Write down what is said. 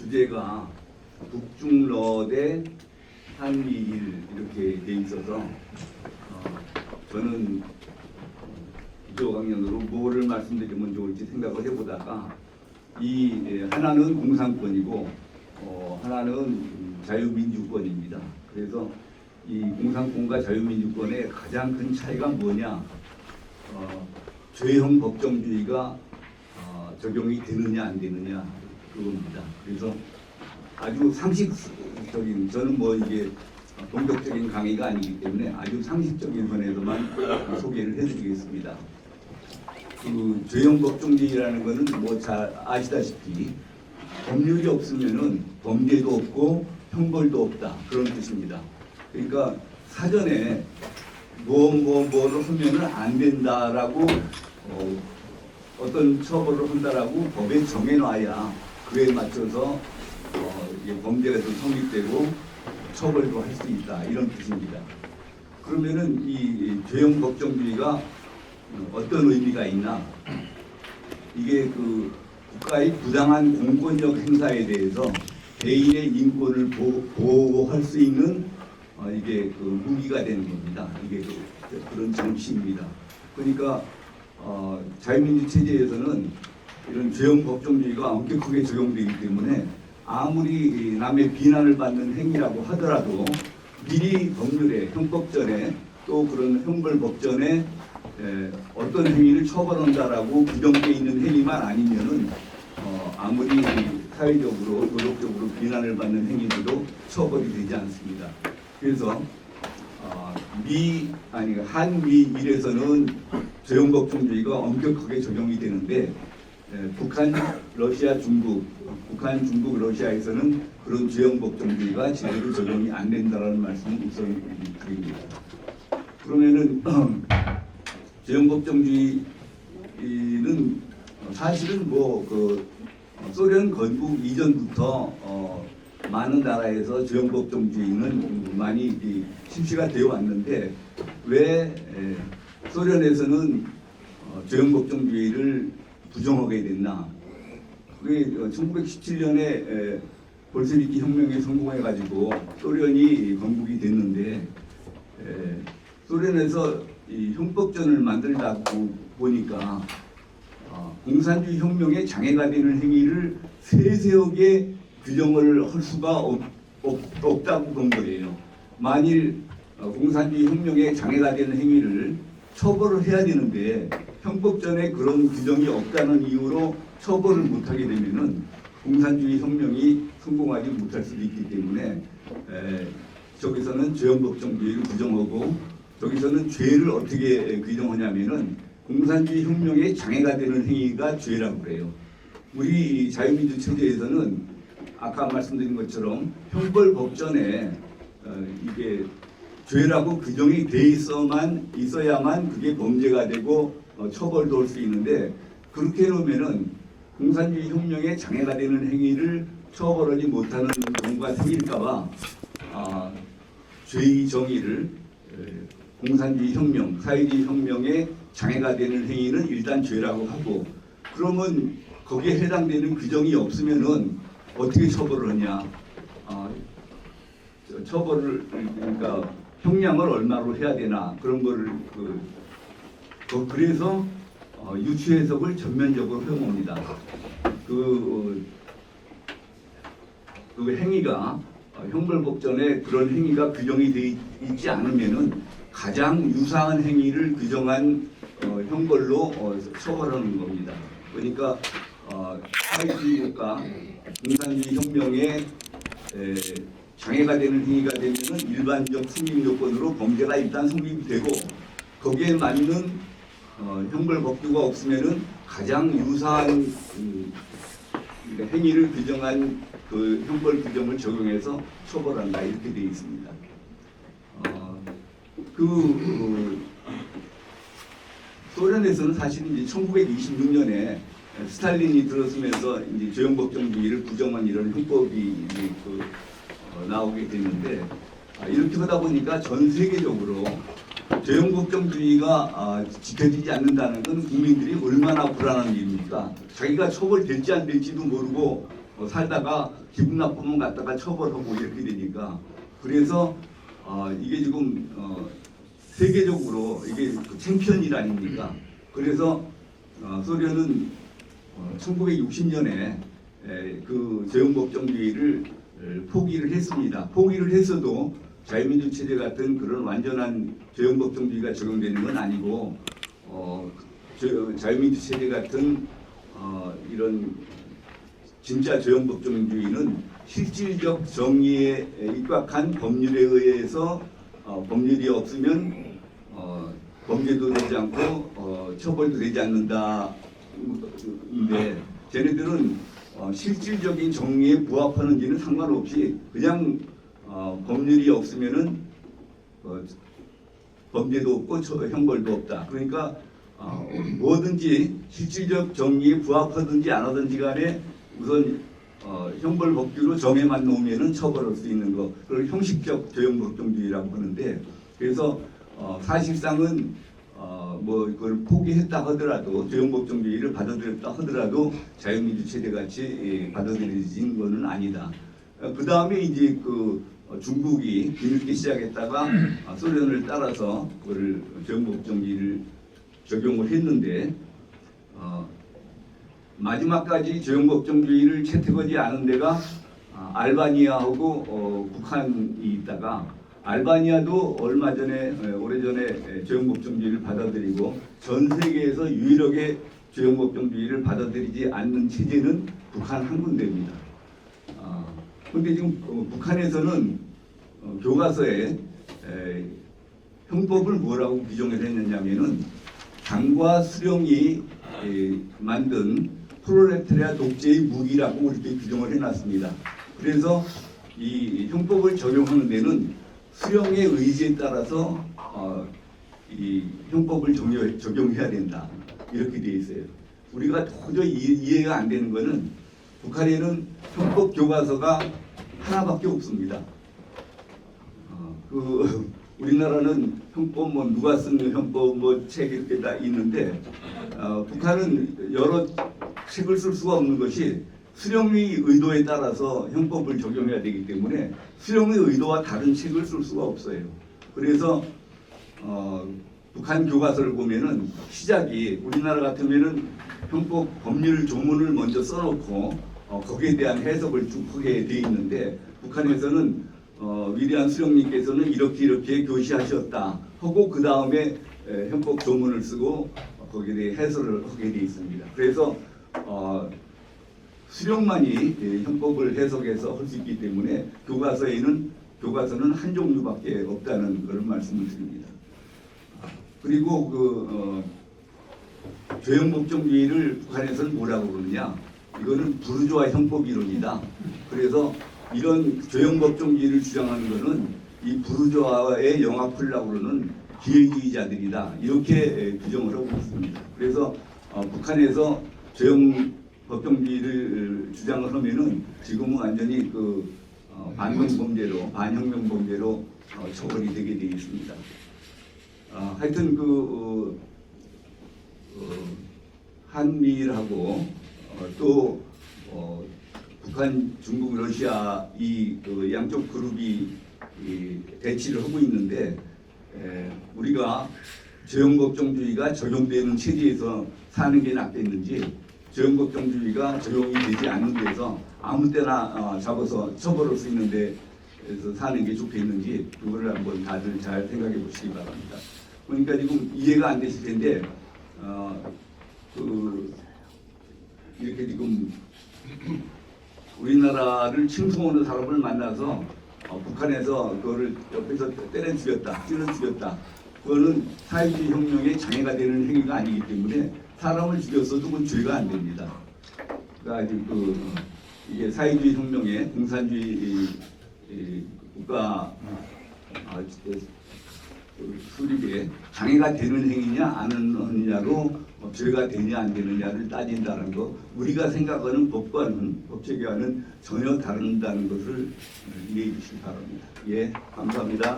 주제가 북중러 대 한미일 이렇게 돼 있어서 저는 기조 강연으로 뭐를 말씀드리면 좋을지 생각을 해보다가 하나는 공산권이고 하나는 자유민주권입니다. 그래서 이 공산권과 자유민주권의 가장 큰 차이가 뭐냐? 죄형 법정주의가 적용이 되느냐 안 되느냐 그겁니다. 그래서 아주 상식적인, 저는 뭐 이게 본격적인 강의가 아니기 때문에 아주 상식적인 선에서만 소개를 해드리겠습니다. 그 죄형 법정주의라는 것은 뭐 잘 아시다시피 법률이 없으면은 범죄도 없고 형벌도 없다 그런 뜻입니다. 그러니까 사전에 뭐를 하면은 안 된다라고 어떤 처벌을 한다라고 법에 정해놔야 그에 맞춰서 이게 범죄가 좀 성립되고 처벌도 할 수 있다 이런 뜻입니다. 그러면은 이 죄형 법정주의가 어떤 의미가 있나? 이게 그 국가의 부당한 공권력 행사에 대해서 개인의 인권을 보호할 수 있는 이게 그 무기가 되는 겁니다. 이게 그런 정치입니다. 그러니까 자유민주 체제에서는 이런 죄형 법정주의가 엄격하게 적용되기 때문에 아무리 남의 비난을 받는 행위라고 하더라도 미리 법률에 형법전에 또 그런 형벌법전에 어떤 행위를 처벌한다라고 규정되어 있는 행위만 아니면은 아무리 사회적으로 도덕적으로 비난을 받는 행위들도 처벌이 되지 않습니다. 그래서 한미일에서는 죄형 법정주의가 엄격하게 적용이 되는데 북한, 러시아, 중국, 러시아에서는 그런 죄형 법정주의가 제대로 적용이 안 된다는 말씀을 우선 드립니다. 그러면은 죄형 법정주의는 사실은 소련 건국 이전부터 많은 나라에서 죄형 법정주의는 많이 실시가 되어 왔는데 왜 소련에서는 죄형 법정주의를 부정하게 됐나? 그게 1917년에 볼셰비키 혁명에 성공해가지고 소련이 건국이 됐는데 소련에서 이 형법전을 만들다 보니까 공산주의 혁명에 장애가 되는 행위를 세세하게 규정을 할 수가 없다고 본 거예요. 만일 공산주의 혁명에 장애가 되는 행위를 처벌을 해야 되는데 형법전에 그런 규정이 없다는 이유로 처벌을 못하게 되면은 공산주의 혁명이 성공하지 못할 수도 있기 때문에 저기서는 죄형 법정주의를 부정하고 저기서는 죄를 어떻게 규정하냐면은 공산주의 혁명에 장애가 되는 행위가 죄라고 그래요. 우리 자유민주 체제에서는 아까 말씀드린 것처럼 형벌법전에 이게 죄라고 규정이 돼 있어야만 그게 범죄가 되고 처벌도 할 수 있는데 그렇게 해놓으면은 공산주의 혁명에 장애가 되는 행위를 처벌하지 못하는 경우가 생길까봐 죄의 정의를 공산주의 혁명, 사회주의 혁명에 장애가 되는 행위는 일단 죄라고 하고 그러면 거기에 해당되는 규정이 없으면은 어떻게 처벌을 하냐? 처벌을 그러니까 형량을 얼마로 해야 되나 그런 거를 그래서 유추 해석을 전면적으로 해봅니다. 그 행위가 형벌법전에 그런 행위가 규정이 되어 있지 않으면은 가장 유사한 행위를 규정한 형벌로 처벌하는 겁니다. 그러니까 사회주의 국가 공산주의 혁명에 장애가 되는 행위가 되면은 일반적 성립 요건으로 범죄가 일단 성립이 되고 거기에 맞는 형벌 법규가 없으면은 가장 유사한 행위를 규정한 그 형벌 규정을 적용해서 처벌한다 이렇게 되어 있습니다. 소련에서는 사실은 이제 1926년에 스탈린이 들어서면서 이제 죄형 법정주의를 부정한 이런 형법이 나오게 됐는데 이렇게 하다 보니까 전 세계적으로 죄형 법정주의가 지켜지지 않는다는 건 국민들이 얼마나 불안한 일입니까? 자기가 처벌될지 안 될지도 모르고 살다가 기분 나쁘면 갔다가 처벌하고 이렇게 되니까 그래서 이게 지금 세계적으로 이게 그 챔피언 일 아닙니까? 그래서 소련은 1960년에 그 재형법정주의를 포기를 했습니다. 포기를 했어도 자유민주 체제 같은 그런 완전한 재형법정주의가 적용되는 건 아니고 자유민주 체제 같은 이런 진짜 재형법정주의는 실질적 정의에 입각한 법률에 의해서 법률이 없으면 범죄도 되지 않고 처벌도 되지 않는다인데 쟤네들은 실질적인 정의에 부합하는지는 상관없이 그냥 법률이 없으면은 범죄도 없고 형벌도 없다. 그러니까 뭐든지 실질적 정의에 부합하든지 안 하든지 간에 우선 형벌 법규로 정에만 놓으면은 처벌할 수 있는 거, 그걸 형식적 재형법정주의라고 하는데, 그래서 사실상은 뭐 그걸 포기했다 하더라도 재형법정주의를 받아들였다 하더라도 자유민주 체제 같이 받아들여진 것은 아니다. 그 다음에 이제 그 중국이 뒤늦게 시작했다가 소련을 따라서 그걸 재형법정주의를 적용을 했는데 마지막까지 재형법정주의를 채택하지 않은 데가 알바니아하고 북한이 있다가 알바니아도 얼마 전에 오래전에 재형법정주의를 받아들이고 전 세계에서 유일하게 재형법정주의를 받아들이지 않는 체제는 북한 한 군데입니다. 그런데 지금 북한에서는 교과서에 형법을 뭐라고 규정을 했느냐면은 당과 수령이 만든 프롤레타리아 독재의 무기라고 이렇게 규정을 해놨습니다. 그래서 이 형법을 적용하는 데는 수령의 의지에 따라서 이 형법을 적용해야 된다. 이렇게 돼 있어요. 우리가 도저히 이해가 안 되는 거는 북한에는 형법 교과서가 하나밖에 없습니다. 우리나라는 형법 뭐 누가 쓰는 형법 뭐 책 이렇게 다 있는데 북한은 여러 책을 쓸 수가 없는 것이 수령의 의도에 따라서 형법을 적용해야 되기 때문에 수령의 의도와 다른 책을 쓸 수가 없어요. 그래서 북한 교과서를 보면은 시작이 우리나라 같으면은 형법 법률 조문을 먼저 써놓고 거기에 대한 해석을 쭉 하게 돼 있는데 북한에서는 위대한 수령님께서는 이렇게 교시하셨다 하고 그 다음에 형법 조문을 쓰고 거기에 대해 해설을 하게 돼 있습니다. 그래서 수령만이 형법을 해석해서 할 수 있기 때문에 교과서는 한 종류밖에 없다는 그런 말씀을 드립니다. 그리고 재형법정주의를 북한에서는 뭐라고 그러느냐? 이거는 부르주아 형법 이론이다. 그래서 이런 재형법정주의를 주장하는 것은 이 부르주아의 영합하려고 그러는 기회주의자들이다. 이렇게 규정을 하고 있습니다. 그래서 북한에서 재형법정주의를 주장을 하면은 지금은 완전히 그 반동범죄로 반혁명범죄로 처벌이 되게 되어 있습니다. 하여튼 한미일하고 또 북한, 중국, 러시아 이 양쪽 그룹이 대치를 하고 있는데 우리가 재형법정주의가 적용되는 체제에서 사는 게 낫겠는지 재형법정주의가 적용이 되지 않는 데서 아무 때나 잡아서 처벌할 수 있는 데에서 사는 게 좋겠는지 그거를 한번 다들 잘 생각해 보시기 바랍니다. 그러니까 지금 이해가 안 되실 텐데 이렇게 지금 우리나라를 침공하는 사람을 만나서 북한에서 그거를 옆에서 때려 죽였다, 찔러 죽였다. 그거는 사회주의 혁명의 장애가 되는 행위가 아니기 때문에 사람을 죽였어도 그건 죄가 안 됩니다. 그러니까 이게 사회주의 혁명의 공산주의 국가 수립에 장애가 되는 행위냐 안 하느냐로 죄가 되냐 안 되느냐를 따진다는 거, 우리가 생각하는 법과는 법체계와는 전혀 다른다는 것을 이해해 주시기 바랍니다. 예, 감사합니다.